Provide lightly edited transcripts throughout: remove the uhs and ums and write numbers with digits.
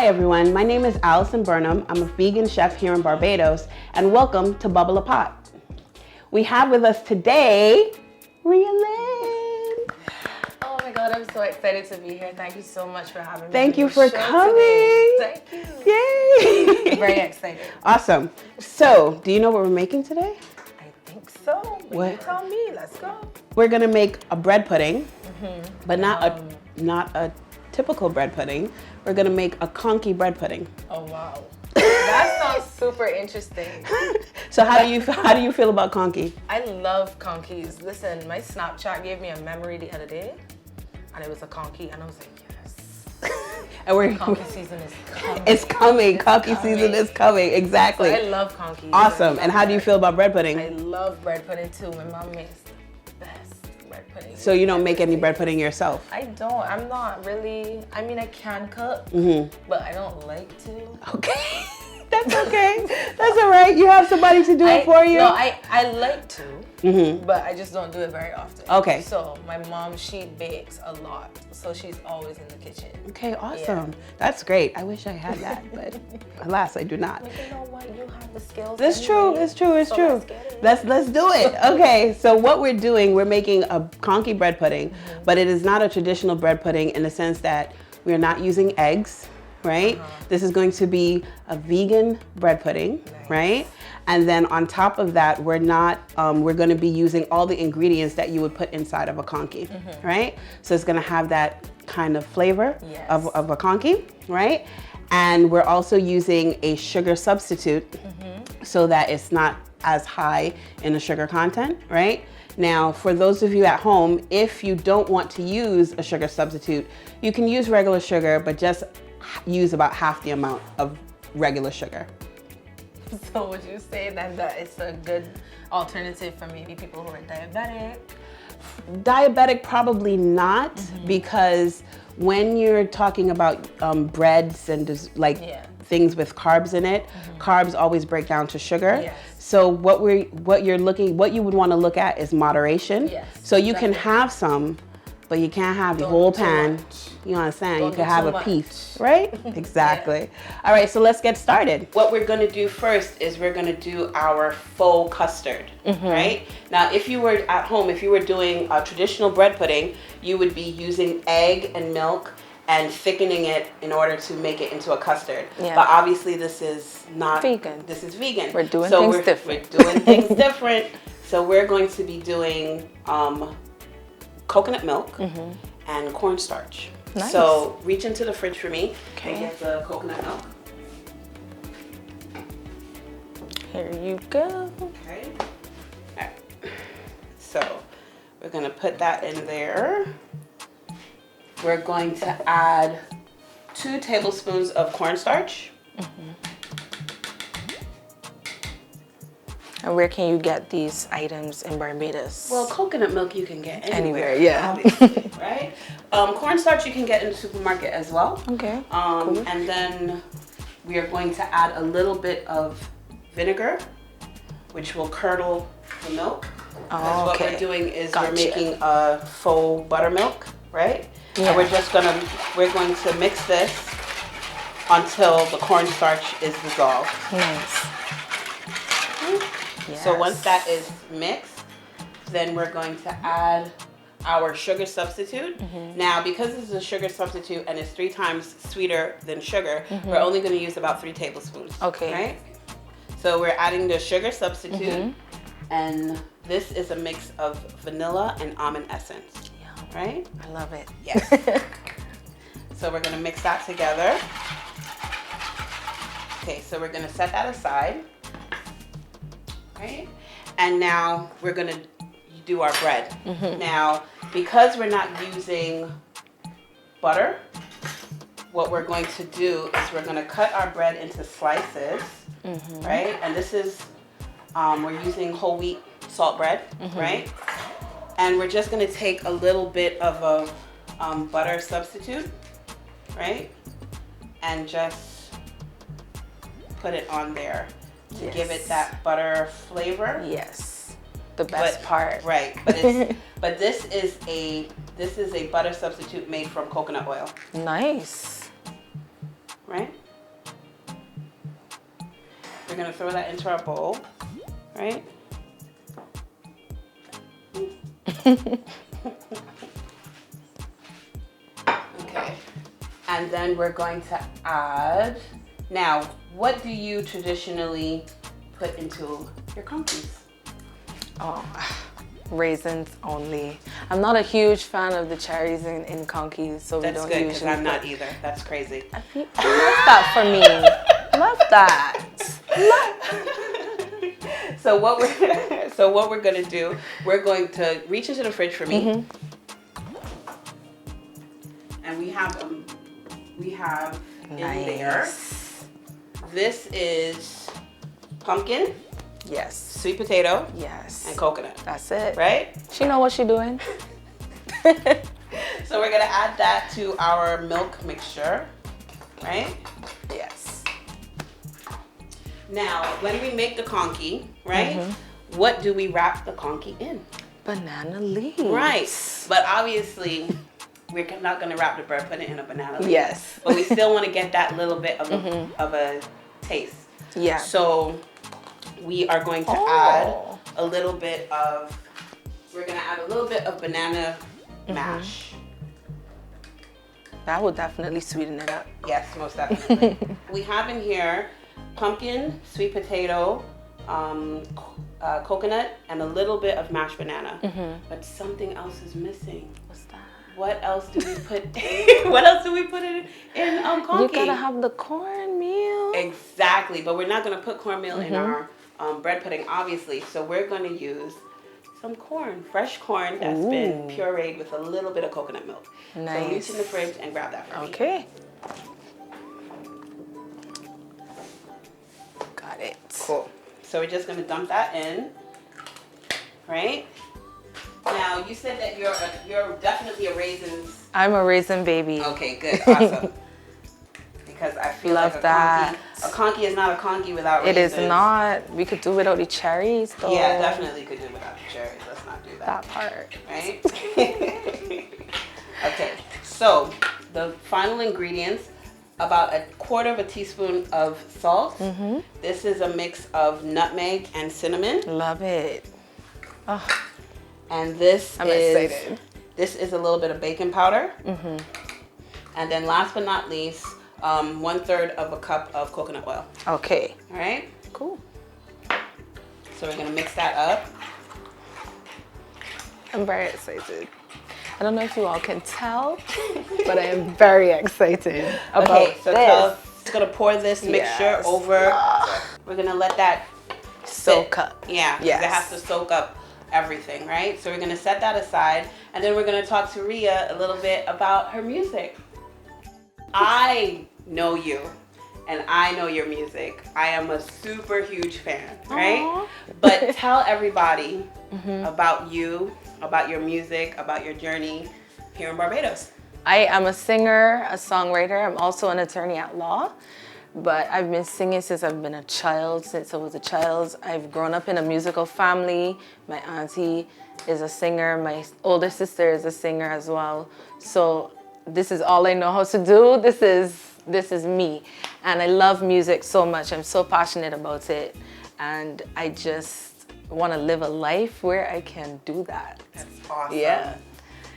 Hi everyone, my name is Allison Burnham. I'm a vegan chef here in Barbados, and welcome to Bubble a Pot. We have with us today, Rhea. Oh my God, I'm so excited to be here. Thank you so much for having me. Thank you for coming. Today. Thank you. Yay! Very excited. Awesome. So, do you know what we're making today? I think so. What? You tell me. Let's go. We're gonna make a bread pudding, but not a typical bread pudding. We're gonna make a Conkie bread pudding. Oh wow, that sounds super interesting. So how do you feel about Conkie? I love conkies. Listen, my Snapchat gave me a memory the other day, and it was a conkie, and I was like, yes. And Conkie season is coming. It's coming. Conkie season is coming. Exactly. So I love conkies. Awesome. And how do you feel about bread pudding? I love bread pudding too. My mom makes the best bread pudding. So you don't make any bread pudding yourself? I don't. I'm not really. I mean, I can cook, but I don't like to. Okay. That's okay. That's all right. You have somebody to do it for you? No, I like to, but I just don't do it very often. Okay. So my mom, she bakes a lot, so she's always in the kitchen. Okay, awesome. Yeah. That's great. I wish I had that, but alas, I do not. But you know what? You have the skills. That's true. It's true. It's true. Let's do it. Okay. So what we're doing, we're making a Conkie bread pudding, but it is not a traditional bread pudding in the sense that we're not using eggs. Right? This is going to be a vegan bread pudding, right? And then on top of that, we're going to be using all the ingredients that you would put inside of a Conkie, right? So it's going to have that kind of flavor of a Conkie, right? And we're also using a sugar substitute so that it's not as high in the sugar content, right? Now, for those of you at home, if you don't want to use a sugar substitute, you can use regular sugar, but just use about half the amount of regular sugar. So would you say then that it's a good alternative for maybe people who are diabetic? Diabetic, probably not, because when you're talking about breads and things with carbs in it, carbs always break down to sugar. Yes. So what you would want to look at is moderation. Yes, so you can have some, but you can't have the whole pan. You understand? You can have a piece, right? Exactly. All right, so let's get started. What we're gonna do first is we're gonna do our faux custard, right? Now, if you were at home, if you were doing a traditional bread pudding, you would be using egg and milk and thickening it in order to make it into a custard. Yeah. But obviously this is not vegan. This is vegan. We're doing things different. We're doing things different. So we're going to be doing coconut milk and cornstarch. Nice. So reach into the fridge for me and get the coconut milk. Here you go. Okay. All right. So we're gonna put that in there. We're going to add 2 tablespoons of cornstarch. And where can you get these items in Barbados? Well, coconut milk you can get anywhere, yeah. Obviously, right? Cornstarch you can get in the supermarket as well. Okay, cool. And then we are going to add a little bit of vinegar, which will curdle the milk. Oh, what we're doing is we're making a faux buttermilk, right? Yeah. And we're going to mix this until the cornstarch is dissolved. Nice. Yes. So once that is mixed, then we're going to add our sugar substitute. Now, because this is a sugar substitute and it's 3 times sweeter than sugar, we're only going to use about 3 tablespoons. Okay. Right? So we're adding the sugar substitute, and this is a mix of vanilla and almond essence. Yeah. Right? I love it. Yes. So we're going to mix that together. Okay, so we're going to set that aside. Right? And now we're gonna do our bread. Now, because we're not using butter, what we're going to do is we're gonna cut our bread into slices, right? And this is, we're using whole wheat salt bread, right? And we're just gonna take a little bit of a butter substitute, right? And just put it on there. To give it that butter flavor. Yes, the best part. Right, but this is a butter substitute made from coconut oil. Nice. Right. We're gonna throw that into our bowl, right? Okay. And then we're going to add, now, what do you traditionally put into your conkies? Oh, raisins only. I'm not a huge fan of the cherries in conkies, so we That's don't good, usually. because I'm not either. That's crazy. I love that for me. Love that. So what we're gonna do, we're going to reach into the fridge for me, and we have in there. This is pumpkin, Yes. sweet potato, Yes. and coconut. That's it. Right? She know what she doing. So we're gonna add that to our milk mixture, right? Yes. Now, when we make the conky, right? What do we wrap the conky in? Banana leaves. Right. But obviously, we're not gonna wrap the bread pudding in a banana leaf. Yes. But we still want to get that little bit of a taste. Yeah. So we are going to add a little bit of banana mash. That would definitely sweeten it up. Yes, most definitely. We have in here pumpkin, sweet potato, coconut, and a little bit of mashed banana. But something else is missing. What's that? What else do we put? What else do we put in conky? You gotta have the cornmeal. Exactly, but we're not gonna put cornmeal in our bread pudding, obviously. So we're gonna use some corn, fresh corn that's been pureed with a little bit of coconut milk. Nice. So reach in the fridge and grab that for me. Okay. Got it. Cool. So we're just gonna dump that in, right? Now you said that you're definitely a raisins. I'm a raisin baby. Okay, good, awesome. Because I feel Love like that. A conky is not a conky without It raisins. is not. We could do without the cherries though. Yeah, definitely could do without the cherries. Let's not do that. That part. Right? Okay, so the final ingredients, about 1/4 teaspoon of salt. This is a mix of nutmeg and cinnamon. Love it. Oh, And this I'm is excited. This is a little bit of baking powder. And then last but not least, 1/3 cup of coconut oil. Okay. All right? Cool. So we're gonna mix that up. I'm very excited. I don't know if you all can tell, but I am very excited about Okay, so this. just gonna pour this mixture Yes. over. We're gonna let that Soak up. Yeah, because it has to soak up everything, right? So we're gonna set that aside, and then we're gonna talk to Rhea a little bit about her music. I know you, and I know your music. I am a super huge fan, right? Aww. But tell everybody about you, about your music, about your journey here in Barbados. I am a singer, a songwriter. I'm also an attorney at law. But I've been singing since I've been a child, since I was a child. I've grown up in a musical family. My auntie is a singer. My older sister is a singer as well. So this is all I know how to do. This is me. And I love music so much. I'm so passionate about it. And I just want to live a life where I can do that. That's awesome. Yeah.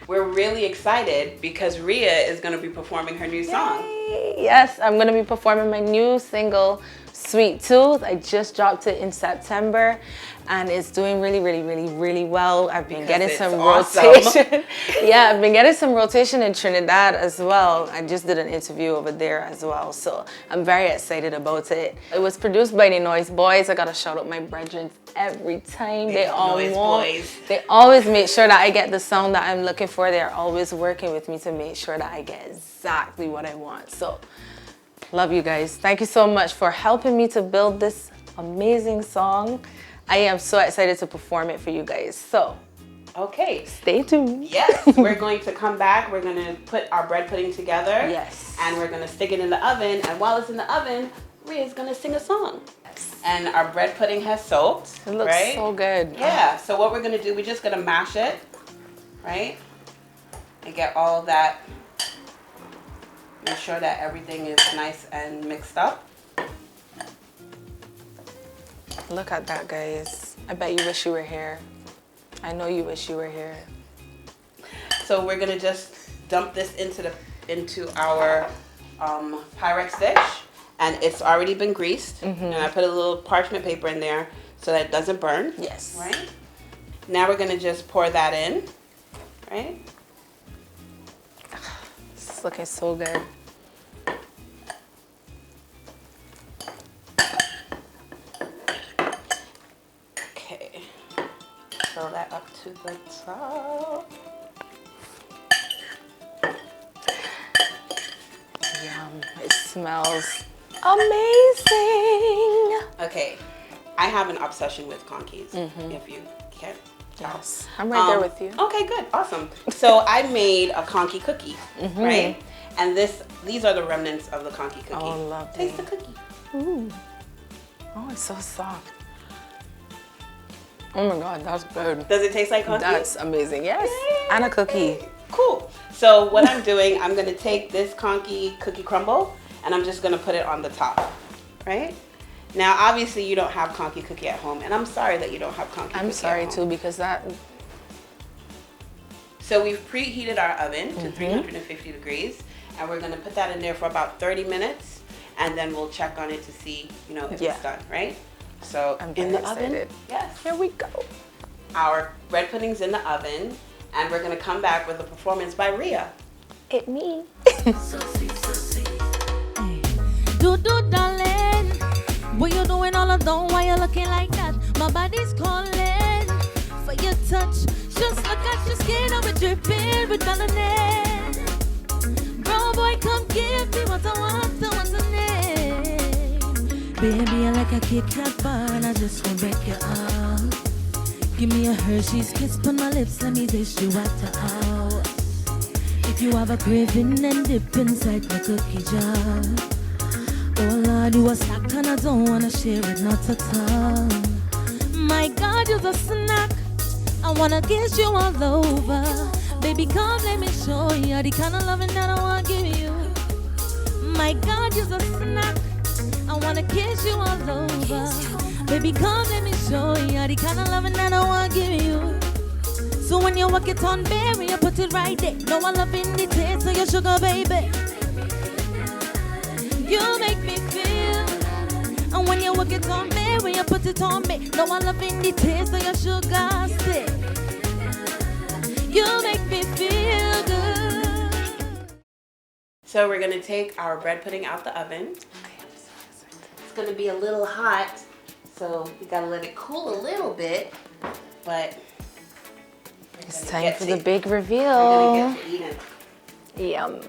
We're really excited because Rhea is going to be performing her new song. Yay. Yes, I'm going to be performing my new single, Sweet Tooth. I just dropped it in September and it's doing really, really, really, really well. I've been getting some rotation. Yeah, I've been getting some rotation in Trinidad as well. I just did an interview over there as well. So I'm very excited about it. It was produced by the Noize boys. I got to shout out my brethren every time. They always make sure that I get the sound that I'm looking for. They're always working with me to make sure that I get exactly what I want. So love you guys. Thank you so much for helping me to build this amazing song. I am so excited to perform it for you guys. So, okay, stay tuned. Yes, we're going to come back. We're going to put our bread pudding together. Yes. And we're going to stick it in the oven. And while it's in the oven, Rhea's going to sing a song. Yes. And our bread pudding has soaked. It looks so good. Yeah. So what we're going to do, we're just going to mash it, right? And get all that. Make sure that everything is nice and mixed up. Look at that, guys. I bet you wish you were here. I know you wish you were here. So we're gonna just dump this into our Pyrex dish, and it's already been greased. And I put a little parchment paper in there so that it doesn't burn. Yes. Right? Now we're gonna just pour that in, right? This is looking so good. Okay. Fill that up to the top. Yum. It smells amazing. Okay. I have an obsession with conkies, if you can't tell. Yes. I'm right there with you. Okay, good. Awesome. So I made a conky cookie, right? And these are the remnants of the conky cookie. Oh, lovely. Taste the cookie. Ooh. Oh, it's so soft. Oh my God, that's good. Does it taste like conky? That's amazing. Yes. Yay. And a cookie. Cool. So what I'm doing, I'm gonna take this conky cookie crumble and I'm just gonna put it on the top, right? Now, obviously you don't have conky cookie at home, and I'm sorry that you don't have conky cookie I'm sorry at home. too, because that... So we've preheated our oven to 350 degrees, and we're gonna put that in there for about 30 minutes, and then we'll check on it to see, you know, if it's done, right? So I'm in the excited. oven, yes. Here we go. Our bread pudding's in the oven, and we're gonna come back with a performance by Rhea. It me. So sweet. Do darling, what you doing all alone? Why you looking like that? My body's calling for your touch. Just look at your skin, I'm dripping with melanin. Bro, boy, come give me what I want, what's the name? Baby, I like a Kit Kat bar, and I just won't break your arm. Give me a Hershey's kiss on my lips, let me dish you out. If you have a craving, then dip inside my cookie jar. Oh Lord, you a snack and I don't wanna share it, not at all. My God, you're a snack. I wanna kiss you all over. Baby, come let me show you the kind of loving that I wanna give you. My God, you're a snack. I wanna kiss you all over. Baby, come let me show you the kind of loving that I wanna give you. So when you walk it on, baby, you put it right there. No one loving the taste of your sugar, baby. You make me feel. And when you walk it on, baby, you put it on me. No one loving the taste of your sugar, stick. You make me feel good. So we're gonna take our bread pudding out the oven. It's gonna be a little hot, so we gotta let it cool a little bit, but It's time for the big we're reveal. gonna get to eating. Yum.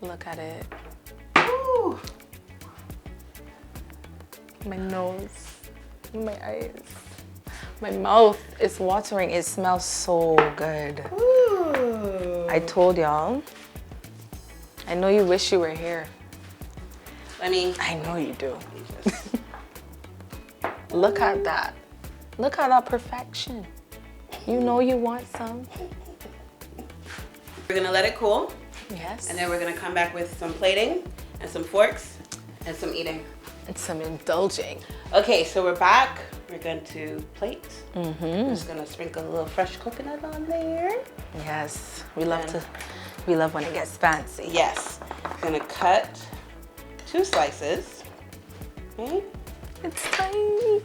Look at it. Ooh. My nose, my eyes, my mouth is watering. It smells so good. Ooh. I told y'all. I know you wish you were here. I mean, I know you do. Look at that. Look at that perfection. You know you want some. we're gonna let it cool, Yes. and then we're gonna come back with some plating and some forks and some eating. And some indulging. Okay, so we're back. We're going to plate. I'm just gonna sprinkle a little fresh coconut on there. Yes. We love when it gets fancy. Yes. Gonna cut 2 slices. Okay. It's tiny.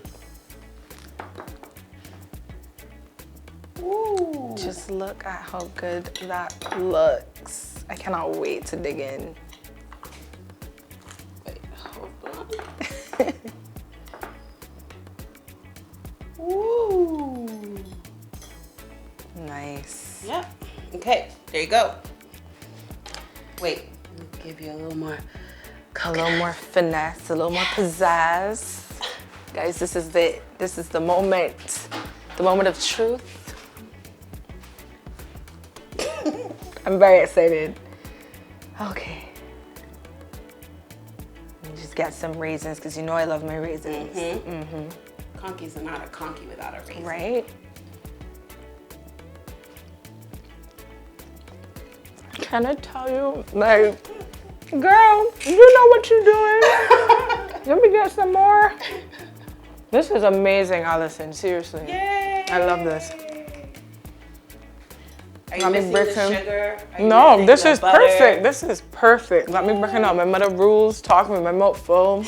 Ooh. Just look at how good that looks. I cannot wait to dig in. Wait, hold on. Ooh. Nice. Yep. Okay, there you go. Wait, let me give you a little more. A little more finesse, a little more pizzazz. Guys, this is it. This is the moment of truth. I'm very excited. Okay. Let me just get some raisins, because you know I love my raisins. Conkies are not a conky without a raisin. Right? I'm can I tell you, like, girl, you know what you're doing. Let me get some more. This is amazing, Allison, seriously. Yay. I love this. Are you missing the sugar? No, this is perfect. This is perfect. Let me break it out. My mother rules, talking with my mouth full.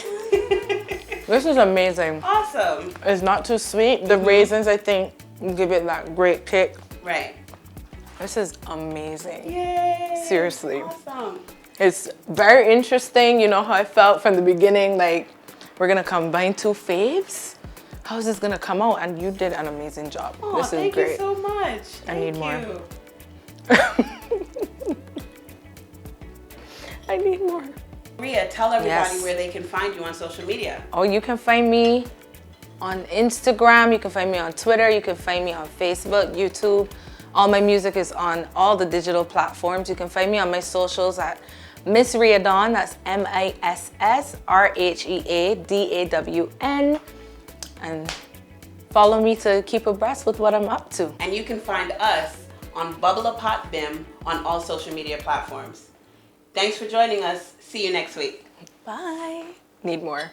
This is amazing. Awesome. It's not too sweet. The raisins, I think, give it that great kick. Right. This is amazing. Yay. Seriously. Awesome. It's very interesting. You know how I felt from the beginning, like, we're gonna combine two faves? How is this gonna come out? And you did an amazing job. Oh, this is thank great. you so much. I need more. I need more. Rhea, tell everybody where they can find you on social media. Oh, you can find me on Instagram. You can find me on Twitter. You can find me on Facebook, YouTube. All my music is on all the digital platforms. You can find me on my socials at Miss Rhea Dawn. That's MISSRHEADAWN. And follow me to keep abreast with what I'm up to. And you can find us on Bubble a Pot Bim on all social media platforms. Thanks for joining us. See you next week. Bye. Need more.